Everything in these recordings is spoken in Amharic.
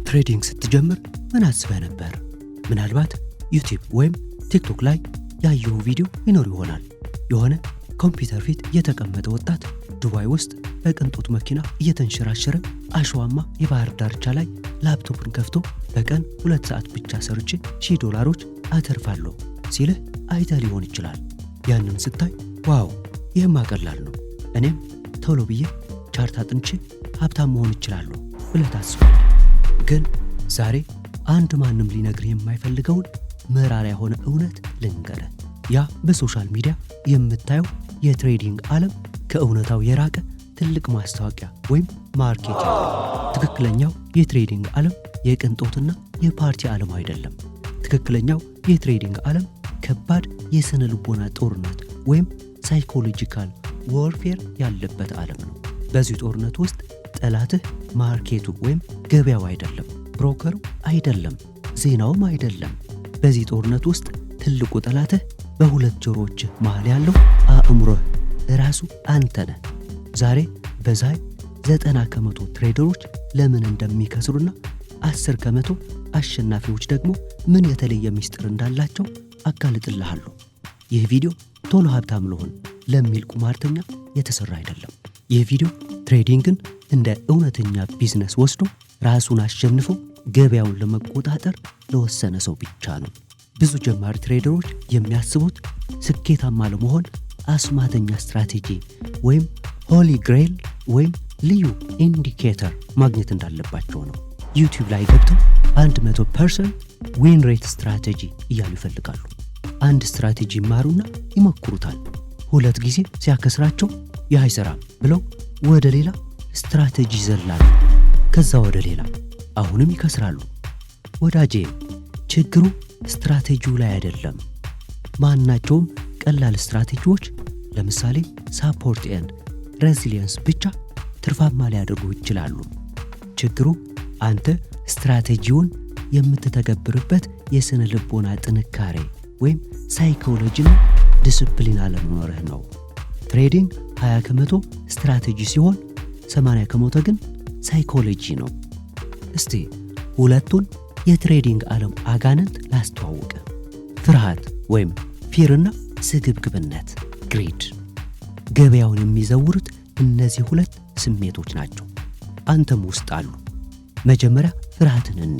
ትሬዲንግ ስትጀምር ምን አስበህ ነበር? ምናልባት ዩቲዩብ ወይም ቲክቶክ ላይ ያየው ቪዲዮ ይኖር ይሆናል። የሆነ ኮምፒውተር ፊት የተቀመጠ ወጣት ዱባይ ውስጥ በቅንጦት መኪና እየተንሸራሸረ አሸዋማ የባህር ዳርቻ ላይ ላፕቶፕን ከፍቶ በቀን 2 ሰዓት ብቻ ሰርቼ $1000 አተርፋለሁ ሲልህ አይተህ ሊሆን ይችላል። ያንን ስታይ ዋው ይህማ ቀላል ነው፣ እኔም ቶሎ ብዬ ቻርት አጥንቼ ሀብታም መሆን እችላለሁ ብለህ ታስባለህ። ግን ዛሬ አንድ ማንም ሊነግርህ የማይፈልገውን መራራ የሆነ እውነት ልንገርህ። ያ በሶሻል ሚዲያ የምታየው የትሬዲንግ ዓለም ከእውነታው የራቀ ትልቅ ማስታወቂያ ወይም ማርኬቲንግ። ትክክለኛው የትሬዲንግ ዓለም የቅንጦትና የፓርቲ ዓለም አይደለም። ትክክለኛው የትሬዲንግ ዓለም ከባድ የስነ ልቦና ጦርነት ወይም ሳይኮሎጂካል ዋርፌር ያለበት ዓለም ነው። በዚህ ጦርነት ውስጥ ጠላትህ ማርኬቱ ወይም ገበያው አይደለም፣ ብሮከሩ አይደለም፣ ዜናውም አይደለም። በዚህ ጦርነት ውስጥ ትልቁ ጠላትህ በሁለት ጆሮዎችህ መሃል ያለው አእምሮህ ራሱ አንተ ነህ። ዛሬ በዛይ 90% ትሬደሮች ለምን እንደሚከስሩና 10% አሸናፊዎች ደግሞ ምን የተለየ ሚስጥር እንዳላቸው አጋልጥልሃለሁ። ይህ ቪዲዮ ቶሎ ሀብታም ልሆን ለሚል ቁማርተኛ የተሰራ አይደለም። ይህ ቪዲዮ ትሬዲንግን እንደ እውነተኛ ቢዝነስ ወስዶ ራሱን አሸንፎ ገበያውን ለመቆጣጠር ለወሰነ ሰው ብቻ ነው። ብዙ ጀማሪ ትሬደሮች የሚያስቡት ስኬታማ ለመሆን አስማተኛ ስትራቴጂ ወይም ሆሊ ግሬል ወይም ልዩ ኢንዲኬተር ማግኘት እንዳለባቸው ነው። ዩቲዩብ ላይ ገብተው 100% ዊን ሬት ስትራቴጂ እያሉ ይፈልጋሉ። አንድ ስትራቴጂ ይማሩና ይሞክሩታል። 2 ጊዜ ሲያከስራቸው ይህ አይሰራም ብለው ወደ ሌላ ስትራቴጂ ይዘላሉ። ከዛ ወደ ሌላ፣ አሁንም ይከስራሉ። ወዳጄ ችግሩ ስትራቴጂው ላይ አይደለም። ማናቸውም ቀላል ስትራቴጂዎች ለምሳሌ ሳፖርት ኤንድ ሬዚሊየንስ ብቻ ትርፋማ ሊያደርጉ ይችላሉ። ችግሩ አንተ ስትራቴጂውን የምትተገብርበት የስነ ልቦና ጥንካሬ ወይም ሳይኮሎጂና ዲስፕሊን አለመኖርህ ነው። ትሬዲንግ 20% ስትራቴጂ ሲሆን 80% ግን ሳይኮሎጂ ነው። እስቲ ሁለቱን የትሬዲንግ ዓለም አጋንንት ላስተዋውቅ። ፍርሃት ወይም ፊርና ስግብግብነት ግሪድ። ገበያውን የሚዘውሩት እነዚህ 2 ስሜቶች ናቸው። አንተም ውስጥ አሉ። መጀመሪያ ፍርሃትን እኔ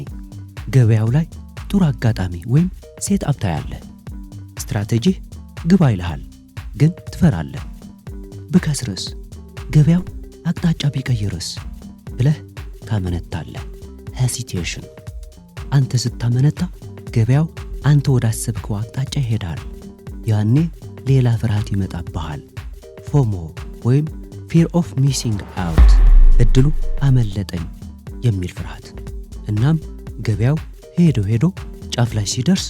ገበያው ላይ ጥሩ አጋጣሚ ወይም ሴት አፕ ታያለህ። ስትራቴጂ ግባ ይልሃል፣ ግን ትፈራለህ። ብከስርስ፣ ገበያው አቅጣጫ ቢቀይርስ ብለህ ታመነታለህ። ሄሲቴሽን። አንተ ስታመነታ ገበያው አንተ ወዳሰብከው አቅጣጫ ይሄዳል። ያኔ ሌላ ፍርሃት ይመጣብሃል። ፎሞ ወይም ፊር ኦፍ ሚሲንግ አውት፣ እድሉ አመለጠኝ የሚል ፍርሃት። እናም ገበያው ሄዶ ጫፍ ላይ ሲደርስ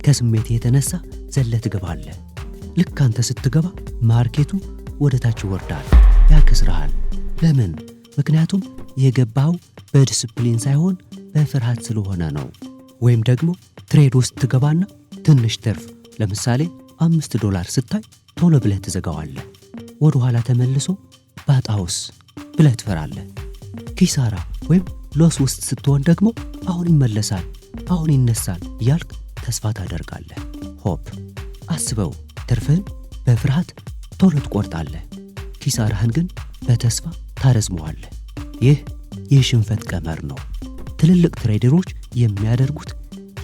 ከስሜት የተነሳ ዘለ ትገባለህ። ልክ አንተ ስትገባ ማርኬቱ ወደ ታች ይወርዳል፣ ያከስርሃል። ለምን? ምክንያቱም የገባው በዲስፕሊን ሳይሆን በፍርሃት ስለሆነ ነው። ወይም ደግሞ ትሬድ ውስጥ ትገባና ትንሽ ትርፍ ለምሳሌ $5 ስታይ ቶሎ ብለህ ትዘጋዋለህ። ወደ ኋላ ተመልሶ ባጣውስ ብለህ ትፈራለህ። ኪሳራ ወይም ሎስ ውስጥ ስትሆን ደግሞ አሁን ይመለሳል፣ አሁን ይነሳል እያልክ ተስፋ ታደርጋለህ። ሆፕ። አስበው፣ ትርፍህን በፍርሃት ቶሎ ትቆርጣለህ፣ ኪሳራህን ግን በተስፋ ታረዝመዋለህ። ይህ የሽንፈት ቀመር ነው። ትልልቅ ትሬደሮች የሚያደርጉት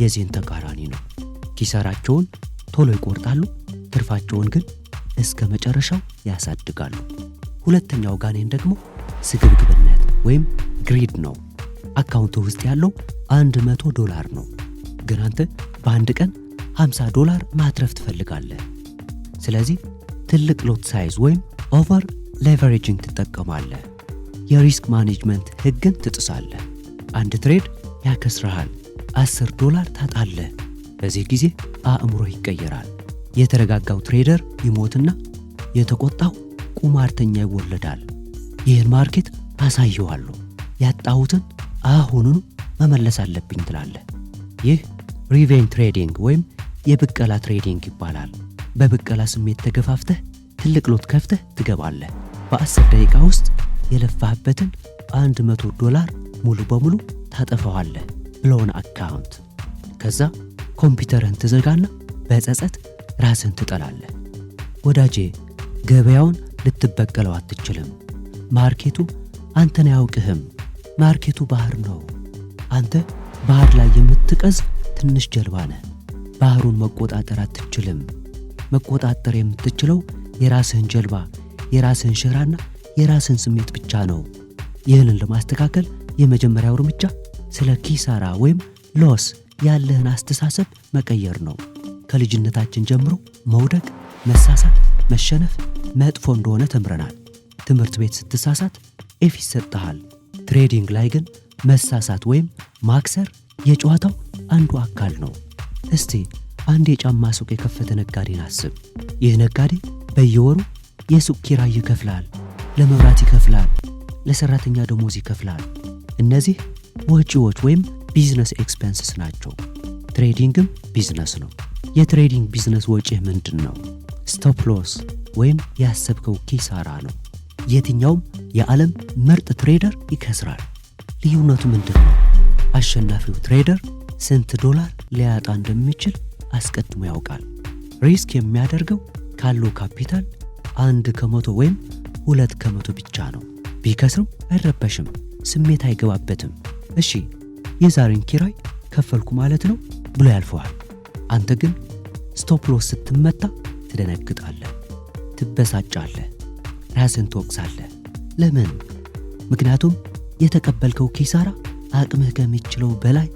የዚህን ተቃራኒ ነው። ኪሳራቸውን ቶሎ ይቆርጣሉ፣ ትርፋቸውን ግን እስከ መጨረሻው ያሳድጋሉ። ሁለተኛው ጋኔን ደግሞ ስግብግብነት ወይም ግሪድ ነው። አካውንቱ ውስጥ ያለው $100 ነው፣ ግን አንተ በአንድ ቀን $50 ማትረፍ ትፈልጋለህ። ስለዚህ ትልቅ ሎት ሳይዝ ወይም ኦቨር ሌቨሬጂንግ ትጠቀማለህ። የሪስክ ማኔጅመንት ህግን ትጥሳለህ። አንድ ትሬድ ያከስርሃል፣ $10 ታጣለህ። በዚህ ጊዜ አእምሮህ ይቀየራል። የተረጋጋው ትሬደር ይሞትና የተቆጣው ቁማርተኛ ይወለዳል። ይህን ማርኬት አሳየዋለሁ፣ ያጣሁትን አሁኑኑ መመለስ አለብኝ ትላለህ። ይህ ሪቬንጅ ትሬዲንግ ወይም የብቀላ ትሬዲንግ ይባላል። በብቀላ ስሜት ተገፋፍተህ ትልቅ ሎት ከፍተህ ትገባለህ። በ10 ደቂቃ ውስጥ የለፋህበትን $100 ሙሉ በሙሉ ታጠፋዋለህ ብለውን አካውንት። ከዛ ኮምፒውተርህን ትዘጋና በጸጸት ራስን ትጠላለህ። ወዳጄ ገበያውን ልትበቀለው አትችልም። ማርኬቱ አንተን አያውቅህም። ማርኬቱ ባህር ነው። አንተ ባህር ላይ የምትቀዝፍ ትንሽ ጀልባ ነህ። ባህሩን መቆጣጠር አትችልም። መቆጣጠር የምትችለው የራስህን ጀልባ፣ የራስህን ሸራና የራስህን ስሜት ብቻ ነው። ይህንን ለማስተካከል የመጀመሪያው እርምጃ ስለ ኪሳራ ወይም ሎስ ያለህን አስተሳሰብ መቀየር ነው። ከልጅነታችን ጀምሮ መውደቅ፣ መሳሳት፣ መሸነፍ መጥፎ እንደሆነ ተምረናል። ትምህርት ቤት ስትሳሳት ኤፍ ይሰጥሃል። ትሬዲንግ ላይ ግን መሳሳት ወይም ማክሰር የጨዋታው አንዱ አካል ነው። እስቲ አንድ የጫማ ሱቅ የከፈተ ነጋዴን አስብ። ይህ ነጋዴ በየወሩ የሱቅ ኪራይ ይከፍላል፣ ለመብራት ይከፍላል፣ ለሰራተኛ ደሞዝ ይከፍላል። እነዚህ ወጪዎች ወይም ቢዝነስ ኤክስፔንስስ ናቸው። ትሬዲንግም ቢዝነስ ነው። የትሬዲንግ ቢዝነስ ወጪህ ምንድን ነው? ስቶፕ ሎስ ወይም ያሰብከው ኪሳራ ነው። የትኛውም የዓለም ምርጥ ትሬደር ይከስራል። ልዩነቱ ምንድን ነው? አሸናፊው ትሬደር ስንት ዶላር ሊያጣ እንደሚችል አስቀድሞ ያውቃል። ሪስክ የሚያደርገው ካለው ካፒታል 1% ወይም 2% ብቻ ነው። ቢከስርም አይረበሽም፣ ስሜት አይገባበትም። እሺ የዛሬን ኪራይ ከፈልኩ ማለት ነው ብሎ ያልፈዋል። አንተ ግን ስቶፕ ሎስ ስትመታ ትደነግጣለህ፣ ትበሳጫለህ፣ ራስን ትወቅሳለህ። ለምን? ምክንያቱም የተቀበልከው ኪሳራ አቅምህ ከሚችለው በላይ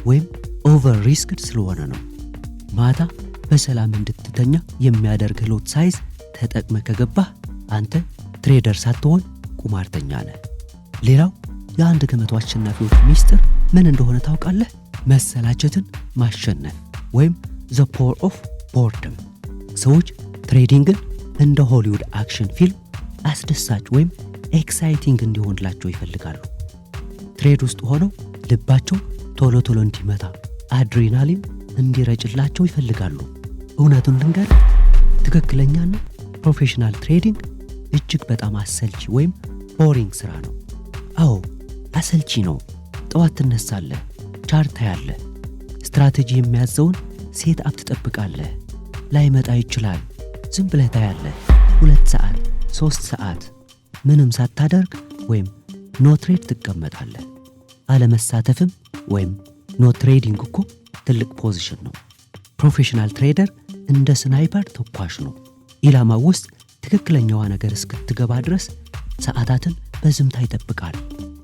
ወይም ኦቨር ሪስክድ ስለሆነ ነው። ማታ በሰላም እንድትተኛ የሚያደርግህ ሎት ሳይዝ ተጠቅመህ ከገባህ አንተ ትሬደር ሳትሆን ቁማርተኛ ነህ። ሌላው የ1% አሸናፊዎች ሚስጥር ምን እንደሆነ ታውቃለህ? መሰላቸትን ማሸነፍ ወይም ዘ ፓወር ኦፍ ቦርደም። ሰዎች ትሬዲንግን እንደ ሆሊውድ አክሽን ፊልም አስደሳች ወይም ኤክሳይቲንግ እንዲሆንላቸው ይፈልጋሉ። ትሬድ ውስጥ ሆነው ልባቸው ቶሎ ቶሎ እንዲመታ፣ አድሬናሊን እንዲረጭላቸው ይፈልጋሉ። እውነቱን ልንገር፣ ትክክለኛና ፕሮፌሽናል ትሬዲንግ እጅግ በጣም አሰልቺ ወይም ቦሪንግ ስራ ነው። አዎ አሰልቺ ነው። ጠዋት ትነሳለህ፣ ቻርት ታያለህ፣ ስትራቴጂ የሚያዘውን ሴት አፕ ትጠብቃለህ። ላይመጣ ይችላል። ዝም ብለህ ታያለህ። 2 ሰዓት 3 ሰዓት ምንም ሳታደርግ ወይም ኖ ትሬድ ትቀመጣለህ። አለመሳተፍም ወይም ኖ ትሬዲንግ እኮ ትልቅ ፖዚሽን ነው። ፕሮፌሽናል ትሬደር እንደ ስናይፐር ተኳሽ ነው። ኢላማው ውስጥ ትክክለኛዋ ነገር እስክትገባ ድረስ ሰዓታትን በዝምታ ይጠብቃል።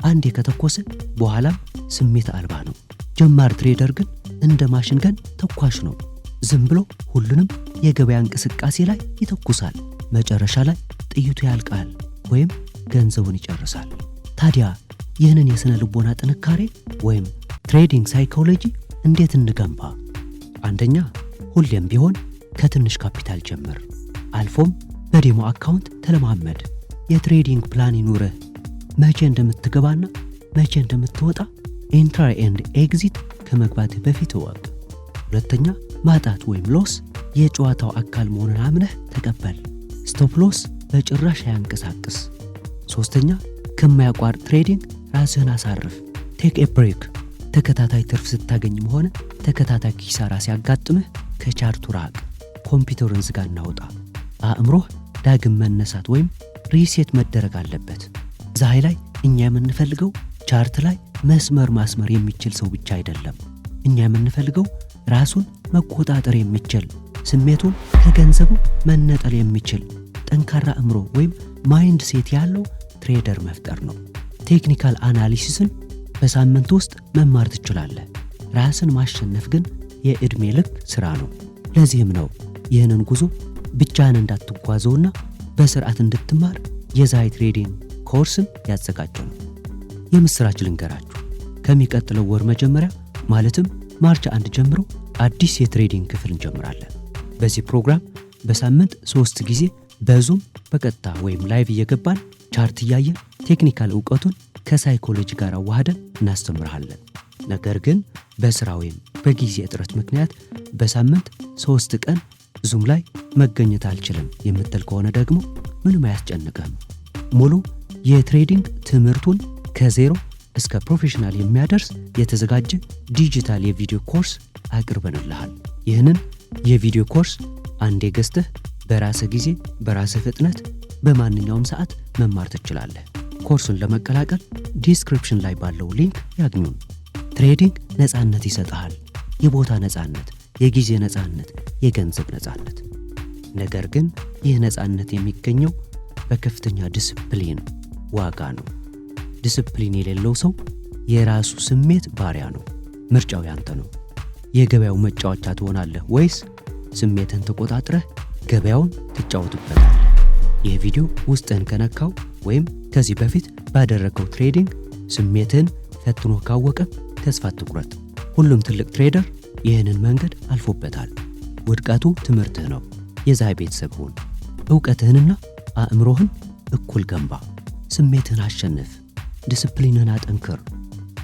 አንዴ ከተኮሰ በኋላም ስሜት አልባ ነው። ጀማር ትሬደር ግን እንደ ማሽን ገን ተኳሽ ነው። ዝም ብሎ ሁሉንም የገበያ እንቅስቃሴ ላይ ይተኩሳል። መጨረሻ ላይ ጥይቱ ያልቃል ወይም ገንዘቡን ይጨርሳል። ታዲያ ይህንን የሥነ ልቦና ጥንካሬ ወይም ትሬዲንግ ሳይኮሎጂ እንዴት እንገንባ? አንደኛ፣ ሁሌም ቢሆን ከትንሽ ካፒታል ጀምር። አልፎም በዴሞ አካውንት ተለማመድ። የትሬዲንግ ፕላን ይኑርህ። መቼ እንደምትገባና መቼ እንደምትወጣ ኤንትሪ ኤንድ ኤግዚት ከመግባትህ በፊት እወቅ። ሁለተኛ፣ ማጣት ወይም ሎስ የጨዋታው አካል መሆኑን አምነህ ተቀበል። ስቶፕ ሎስ በጭራሽ አያንቀሳቅስ። ሶስተኛ፣ ከማያቋርጥ ትሬዲንግ ራስህን አሳርፍ። ቴክ ኤ ብሬክ። ተከታታይ ትርፍ ስታገኝም ሆነ ተከታታይ ኪሳራ ሲያጋጥምህ ከቻርቱ ራቅ። ኮምፒውተሩን ዝጋ እናውጣ። አእምሮህ ዳግም መነሳት ወይም ሪሴት መደረግ አለበት። ዛሬ ላይ እኛ የምንፈልገው ቻርት ላይ መስመር ማስመር የሚችል ሰው ብቻ አይደለም። እኛ የምንፈልገው ራሱን መቆጣጠር የሚችል፣ ስሜቱን ከገንዘቡ መነጠል የሚችል ጠንካራ አእምሮ ወይም ማይንድ ሴት ያለው ትሬደር መፍጠር ነው። ቴክኒካል አናሊሲስን በሳምንት ውስጥ መማር ትችላለህ። ራስን ማሸነፍ ግን የዕድሜ ልክ ሥራ ነው። ለዚህም ነው ይህንን ጉዞ ብቻህን እንዳትጓዘውና በስርዓት እንድትማር የዛይ ትሬዲንግ ኮርስን ያዘጋጀው። የምስራች ልንገራችሁ፣ ከሚቀጥለው ወር መጀመሪያ ማለትም ማርች 1 ጀምሮ አዲስ የትሬዲንግ ክፍል እንጀምራለን። በዚህ ፕሮግራም በሳምንት 3 ጊዜ በዙም በቀጥታ ወይም ላይቭ እየገባን ቻርት እያየን ቴክኒካል ዕውቀቱን ከሳይኮሎጂ ጋር አዋህደን እናስተምርሃለን። ነገር ግን በስራ ወይም በጊዜ እጥረት ምክንያት በሳምንት 3 ቀን ዙም ላይ መገኘት አልችልም የምትል ከሆነ ደግሞ ምንም አያስጨንቅህም። ሙሉ የትሬዲንግ ትምህርቱን ከዜሮ እስከ ፕሮፌሽናል የሚያደርስ የተዘጋጀ ዲጂታል የቪዲዮ ኮርስ አቅርበንልሃል። ይህንን የቪዲዮ ኮርስ አንዴ ገዝተህ በራስህ ጊዜ በራስህ ፍጥነት በማንኛውም ሰዓት መማር ትችላለህ። ኮርሱን ለመቀላቀል ዲስክሪፕሽን ላይ ባለው ሊንክ ያግኙን። ትሬዲንግ ነፃነት ይሰጥሃል። የቦታ ነፃነት፣ የጊዜ ነፃነት፣ የገንዘብ ነፃነት። ነገር ግን ይህ ነፃነት የሚገኘው በከፍተኛ ዲስፕሊን ዋጋ ነው። ዲስፕሊን የሌለው ሰው የራሱ ስሜት ባሪያ ነው። ምርጫው ያንተ ነው። የገበያው መጫወቻ ትሆናለህ ወይስ ስሜትን ተቆጣጥረህ ገበያውን ትጫወትበታለህ? ይህ ቪዲዮ ውስጥህን ከነካው ወይም ከዚህ በፊት ባደረገው ትሬዲንግ ስሜትን ፈትኖ ካወቀ ተስፋ አትቁረጥ። ሁሉም ትልቅ ትሬደር ይህንን መንገድ አልፎበታል። ውድቀቱ ትምህርትህ ነው። የዛይ ቤተሰብ ሁን። ዕውቀትህንና አእምሮህን እኩል ገንባ። ስሜትህን አሸንፍ። ዲስፕሊንህን አጠንክር።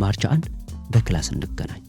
ማርች 1 በክላስ እንገናኝ።